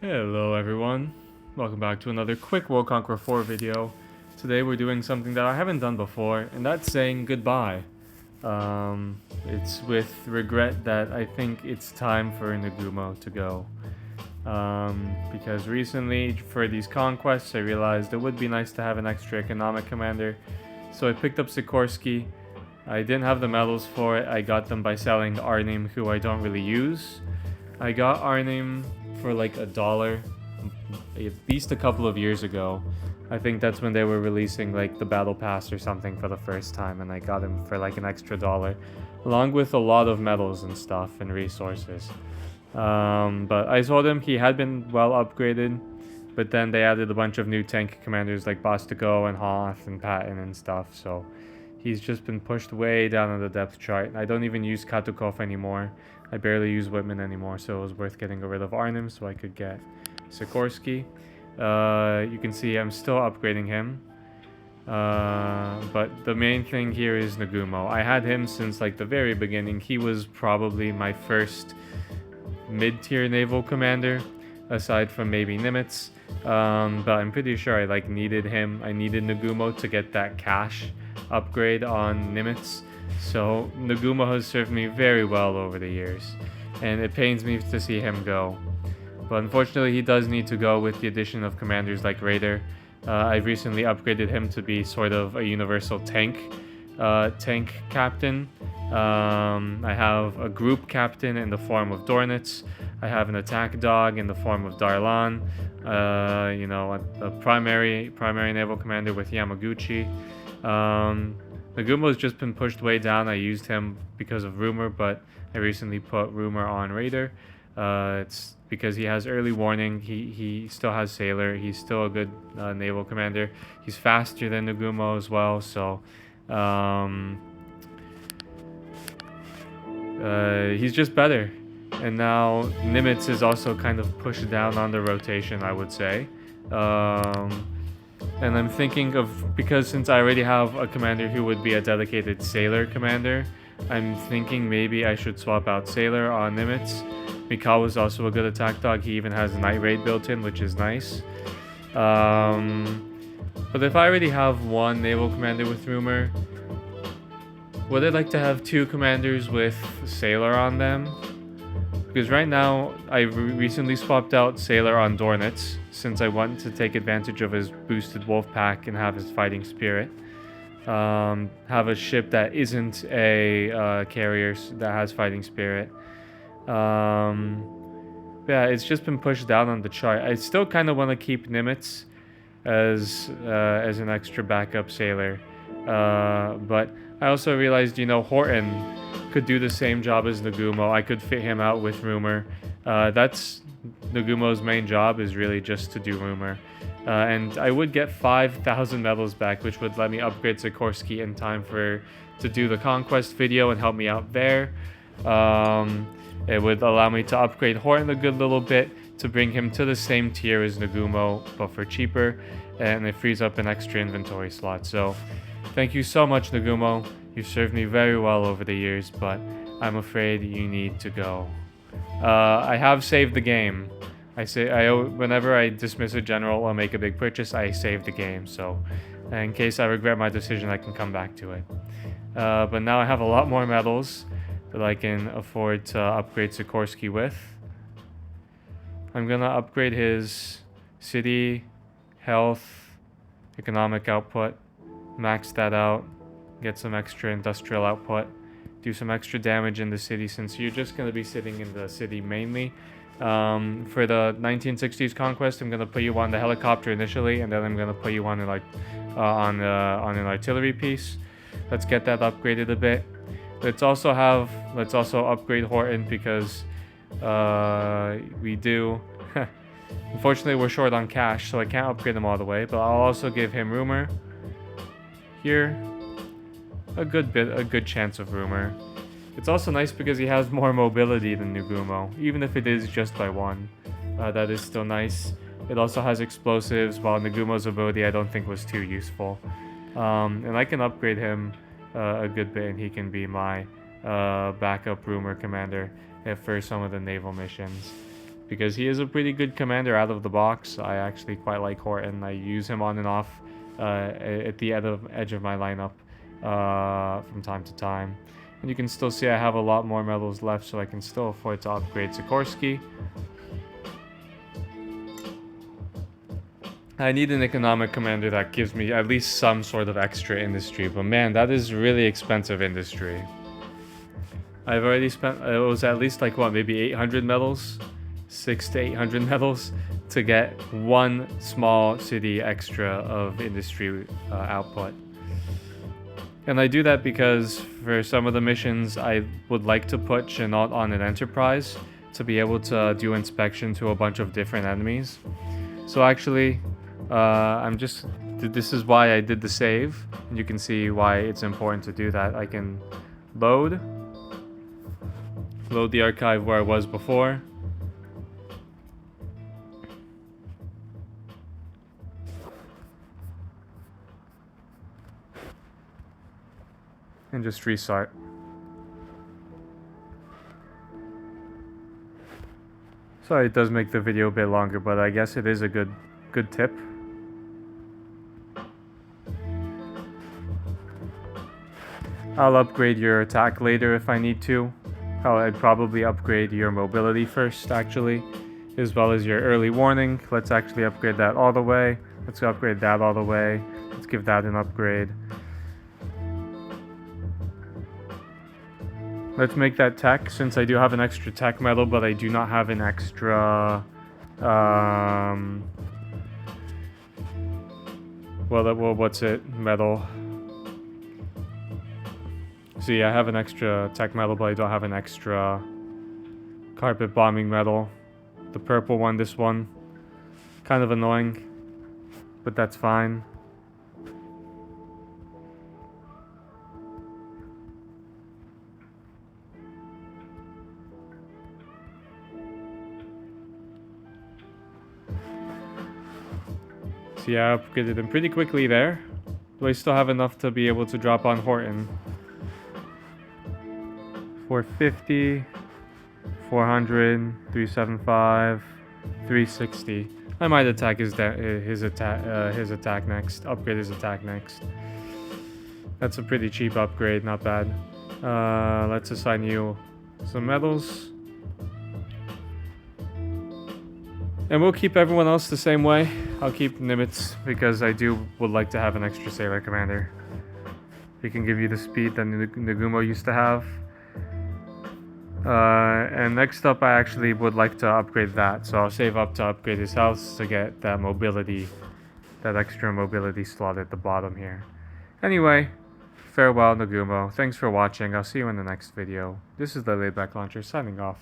Hello everyone, welcome back to another quick World Conqueror 4 video. Today we're doing something that I haven't done before, and that's saying goodbye. It's with regret that I think it's time for Nagumo to go. Because recently, for these conquests, I realized it would be nice to have an extra economic commander. So I picked up Sikorsky. I didn't have the medals for it, I got them by selling Arnim, who I don't really use. I got Arnim for like $1 at least a couple of years ago. I think that's when they were releasing like the battle pass or something for the first time, and I got him for like an extra $1 along with a lot of medals and stuff and resources. But I told him he had been well upgraded, but then they added a bunch of new tank commanders like Bastico and Hoth and Patton and stuff, so he's just been pushed way down on the depth chart. I don't even use Katukov anymore. I barely use Whitman anymore, so it was worth getting rid of Arnim so I could get Sikorsky. You can see I'm still upgrading him. But the main thing here is Nagumo. I had him since like the very beginning. He was probably my first mid-tier naval commander, aside from maybe Nimitz. But I'm pretty sure I needed him. I needed Nagumo to get that cash upgrade on Nimitz. So Nagumo has served me very well over the years, and it pains me to see him go. But unfortunately, he does need to go with the addition of commanders like Raider. I've recently upgraded him to be sort of a universal tank captain. I have a group captain in the form of Dornitz. I have an attack dog in the form of Darlan. A primary naval commander with Yamaguchi. Nagumo's just been pushed way down. I used him because of Rumor, but I recently put Rumor on Raider. It's because he has early warning. He still has Sailor. He's still a good naval commander. He's faster than Nagumo as well, so he's just better. And now Nimitz is also kind of pushed down on the rotation, I would say. And I'm thinking of, because since I already have a commander who would be a dedicated Sailor commander, I'm thinking maybe I should swap out Sailor on Nimitz. Mikau is also a good attack dog. He even has a Night Raid built in, which is nice. But if I already have one naval commander with Rumor, would I like to have two commanders with Sailor on them? Because right now, I recently swapped out Sailor on Dornitz, since I want to take advantage of his boosted wolf pack and have his fighting spirit. Have a ship that isn't a carrier that has fighting spirit. Yeah, it's just been pushed down on the chart. I still kind of want to keep Nimitz as an extra backup Sailor. But I also realized, Horton could do the same job as Nagumo. I could fit him out with Rumor. That's Nagumo's main job, is really just to do Rumor. And I would get 5,000 medals back, which would let me upgrade Sikorsky in time to do the Conquest video and help me out there. It would allow me to upgrade Horton a good little bit to bring him to the same tier as Nagumo, but for cheaper, and it frees up an extra inventory slot. So thank you so much, Nagumo. You've served me very well over the years, but I'm afraid you need to go. I have saved the game. Whenever I dismiss a general or make a big purchase, I save the game. So in case I regret my decision, I can come back to it. But now I have a lot more medals that I can afford to upgrade Sikorsky with. I'm gonna upgrade his city, health, economic output, max that out, get some extra industrial output, do some extra damage in the city, since you're just going to be sitting in the city mainly. For the 1960s conquest, I'm going to put you on the helicopter initially, and then I'm going to put you on an artillery piece. Let's get that upgraded a bit. Let's also upgrade Horton, because we do unfortunately we're short on cash, so I can't upgrade him all the way, but I'll also give him Rumor here. A good chance of Rumor. It's also nice because he has more mobility than Nagumo, even if it is just by one. That is still nice. It also has explosives, while Nagumo's ability I don't think was too useful. And I can upgrade him a good bit, and he can be my backup Rumor commander for some of the naval missions. because he is a pretty good commander out of the box. I actually quite like Horton. I use him on and off at the edge of my lineup from time to time. And you can still see I have a lot more medals left, so I can still afford to upgrade Sikorsky. I need an economic commander that gives me at least some sort of extra industry, but man, that is really expensive industry. I've already spent, it was at least like what, maybe 800 medals? 600 to 800 medals to get one small city extra of industry output. And I do that because for some of the missions I would like to put Chenault on an enterprise to be able to do inspection to a bunch of different enemies. So actually, this is why I did the save, and you can see why it's important to do that. I can load the archive where I was before. And just restart. Sorry, it does make the video a bit longer, but I guess it is a good tip. I'll upgrade your attack later if I need to. I'd probably upgrade your mobility first, actually, as well as your early warning. Let's actually upgrade that all the way. Let's upgrade that all the way. Let's give that an upgrade. Let's make that tech, since I do have an extra tech medal, but I do not have an extra... what's it? Medal. See, I have an extra tech medal, but I don't have an extra carpet bombing medal. The purple one, this one. Kind of annoying, but that's fine. See, I upgraded him pretty quickly there. Do I still have enough to be able to drop on Horton? 450, 400, 375, 360. I might attack his attack next. Upgrade his attack next. That's a pretty cheap upgrade, not bad. Let's assign you some medals. And we'll keep everyone else the same way. I'll keep Nimitz because I would like to have an extra sailor commander. He can give you the speed that Nagumo used to have. And next up, I actually would like to upgrade that. So I'll save up to upgrade his house to get that mobility, that extra mobility slot at the bottom here. Anyway, farewell Nagumo. Thanks for watching. I'll see you in the next video. This is the Laidback Launcher signing off.